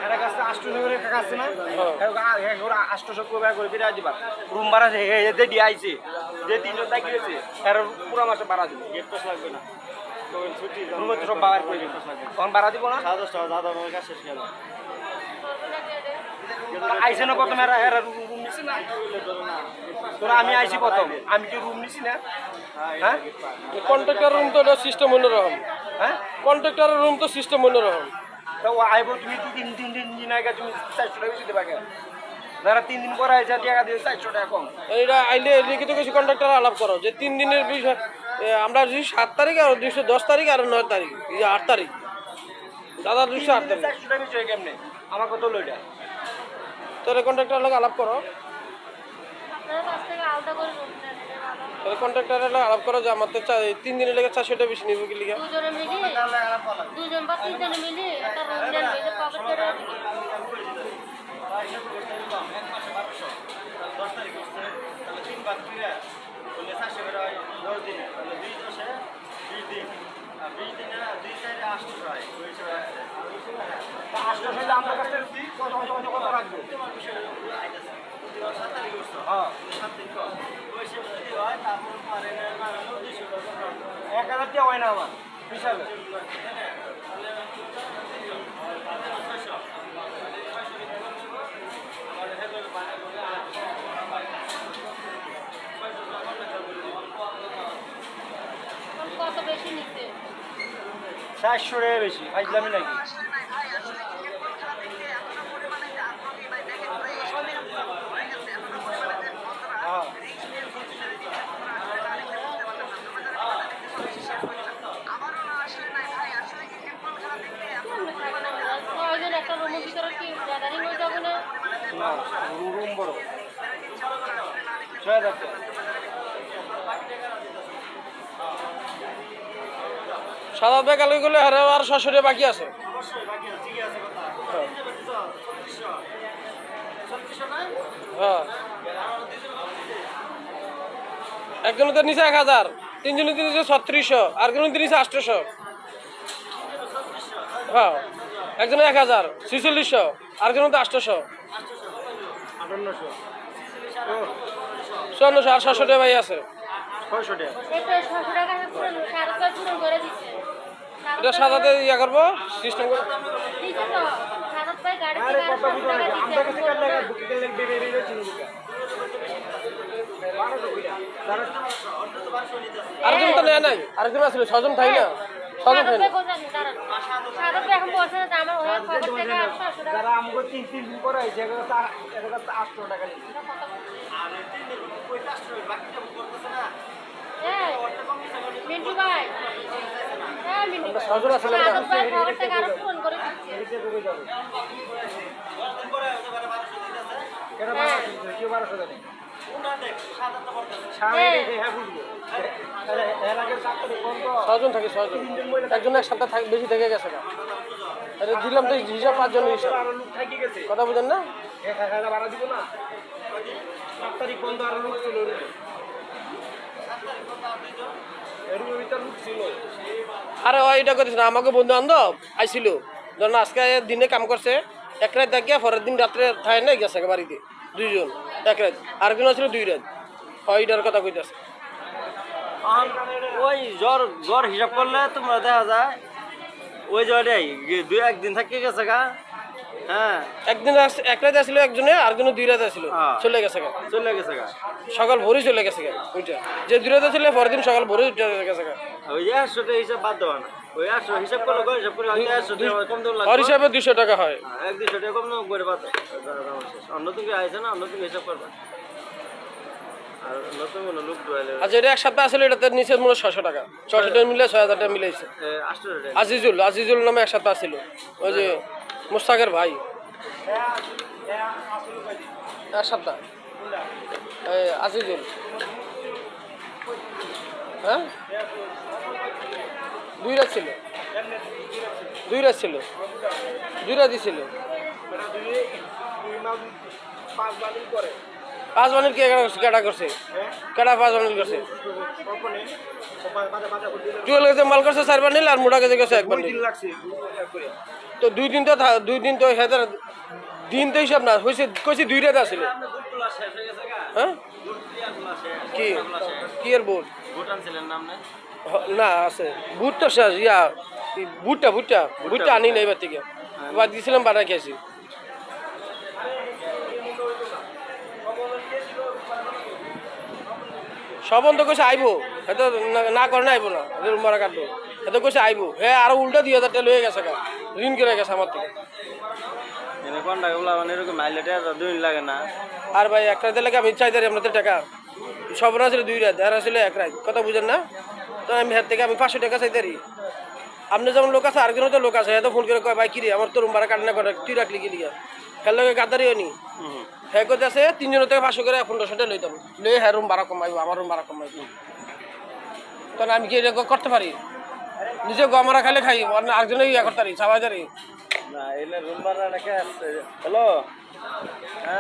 এরা কাছে 800 করে টাকা আছে না ওরা 800 করে করে দিরা দিবা রুম ভাড়া যে দিয়ে আইছে যে তিনজন থাকি গেছে এর পুরো মাসে ভাড়া দিব গেট পাস লাগবে না তো ছুটি রুমে তো সব বাবার করে দিন তখন ভাড়া দিব না 1000 টাকা দাদা আমার কাছে শেষ গেল আইছে না প্রথমে এরা রুম নিছি না তোরা আমি আইছি প্রথম আমি কি রুম নিছি না হ্যাঁ কন্ট্রাক্টর রুম তো সিস্টেম অন্যরকম হ্যাঁ কন্ট্রাক্টরের রুম তো সিস্টেম অন্যরকম তো আইবো তুমি তো তিন দিন আগে তুমি 400 টাকা বেশি দেবা কেন যারা 3 দিন পরে আইছে টাকা দিয়ে 400 টাকা কম এটা আইলে লিখিত কিছু কন্ট্রাক্টর আলাপ করো যে 3 দিনের বিষয় আমরা যদি 7 তারিখ আর 210 তারিখ আর 9 তারিখ এই 8 তারিখ দাদা 208 তারিখ 400 টাকা বিষয় কেমনে আমার কত লইটা তোর কন্ট্রাক্টর লাগে আলাপ করো আপনার কাছ থেকে আলাদা করে রুম নেন তোর কন্ট্রাক্টর লাগে আলাপ করো যে আমার তো 3 দিনের লেগে 400 টাকা বেশি নিব কি লিখা দুজনে মিলে দুজন বা তিনজনে মিলে একটা রুম নেন এই পকেট করে এক হাজার টাকা হয় না আমার হিসাবে কত বেশি নিতে 400 টাকা বেশি ফাইজলামি নাকি হ্যাঁ ছয়জন একটা রুমের ভিতরে কি গ্যাদারিং হয়ে যাবে না না রুম বড় 6000 টাকা 7 টাকা লই গেলে আর 600 টাকা বাকি আছে হ্যাঁ একজনের তো নিচে 1000 তিনজনের তো নিচে 3600 আর একজনের তো নিচে 800 হ্যাঁ একজনের 1000 4600 আর একজনের তো 800 5400 আর 600 টাকা ভাই আছে 600 টাকা এটা 600 টাকা পুরো 700 পূরণ করে দিচ্ছে এটা সাদাতে ইয়া করবো সিস্টেম করে দিচ্ছে তো 700 গাড়ি আরে থেকে কত বুঝা না আমরা কাছে কার লাগা 800 বুকিং লাগবে বেবে চিনি বুকা বারো তো কইরা তারা আরেকজন তো নেয় নাই আরেকজন আসলে 6 জন থাই না 6 জন থাই না এখন বলছে যে আমার ওই খবর থেকে 800 টাকা যারা আমগো 3 দিন পরে আইছে এগুলো 800 টাকা নিচ্ছে এই মিন্টু ভাই হ্যাঁ মিন্টু ভাই 6 জন আসলে আদব ভাই খবর থেকে আরো ফোন করে দিচ্ছে নিচে কই যাবে কেন 1200 কি 1200 দেন সাড়ে হ্যাঁ বুঝবো এর আগে চাকরি কোন তো 6 জন থাকে 6 জন একজন এক সপ্তাহ থাকে বেশি থেকে গেছে না আরে দিলাম তো হিসাব 5 জনের হিসাব আরো লোক থাকি গেছে কথা বুঝেন না 1000 ভাড়া দিব না 7 তারিখ বন্ধ আরো লোক ছিল এর ভিতর লোক ছিল আরে ওই এটা করিস না আমাকে বন্ধু বান্ধব আইছিল যখন আজকে দিনে কাম করছে এক রাত দেখিয়া পরের দিন রাত্রে থাই নাই গেছে বাড়িতে 2 জন এক রাত আর একজন ছিল 2 রাত ওইটার কথা কইতাছে ওই জ্বর জ্বর হিসাব করলে তোমরা দেখা যায় ওই জ্বরটাই 2-1 থাকি গেছে গা হ্যাঁ একদিন এক রাত আসছিল একজনে আর একজনে 2 রাত আসছিল চলে গেছে গা চলে গেছে গা সকাল ভোরে চলে গেছে গা ওইটা যে 2 রাত ছিল পরের দিন সকাল ভোরে উঠে গেছে গা ওই 100 টাকা হিসাব বাদ দেওয়া না ওই 100 হিসাব করলে গো হিসাব করে হয়তো 100 টাকা কম দেওয়া আর লাগবে হিসাবে 200 টাকা হয় 1-200 টাকা কম না করে বাদ অন্য তুমি আইছে না অন্য তুমি হিসাব করবা আর নতুন কোনো লোক ডুয়াইলে আজ এটা এক সপ্তাহ আসলে এটাতে নিচে মনে 600 টাকা 600 টাকা মিলে 6000 টাকা মিলাইছে 800 টাকা আজিজুল নামে এক সপ্তাহ ছিল ওই যে মুস্তাকের ভাই এক সপ্তাহ আজিজুল হ্যাঁ 2 রাত ছিল 2 রাত ছিল 2 রাতই ছিল 5 বানিল কেটা করছে কেটা 5 বানিল করছে টুয়েল গেছে মাল করছে 4 বানিল আর মোটা গেছে 1 বানিল লাগছে তো 2 দিন তো হেদার দিন তো হিসাব না হয়েছে কইছি 2 রাত আসলে হ্যাঁ কি কি এর বুট ভোট আনছিলেন নাম নেই না আছে বুট তো শেষ ইয়া ভুট্টা আনি না এবার থেকে এবার দিয়েছিলাম বাটা খেয়েছি সবন তো কইছে আইবো হয়তো না করে না আইবো না রুম ভাড়া কাটবো হয়তো কইছে আইবো হ্যাঁ আরো উল্টা 2,000 টাকা লয়ে গেছে ঋণ করে গেছে আমার থেকে এনে কোন টাকাগুলো মানে এরকম মাইলেটে 2 দিন লাগে না আর ভাই এক রাতের লাগে আমি চাইতারি আপনাদের টাকা সব ছিল 2 রাত আর আসলে 1 রাত কথা বুঝেন না তো আমি হাত থেকে আমি 500 টাকা চাইতারি আপনি যেমন লোক আছে আর কোনো তো লোক আছে হয়তো ফোন করে কয় ভাই কিরে আমার তো রুম ভাড়া কাটনা করে তুই রাখলি কি লিগা খেয়াল লাগে গাদারিও নি হ্যাঁ করতে আছে 3 জনের থেকে 500 করে 1500 টাকা লইতাম লই হ্যাঁ রুম ভাড়া কমাইবো আমার রুম ভাড়া কমাইবো তখন আমি কি এটা করতে পারি নিজে গমারা খাইলে খাই আরেকজনে ইয়া করতে পারি চাওয়া যারি না এলে রুম ভাড়া রেখে আসছে হ্যালো হ্যাঁ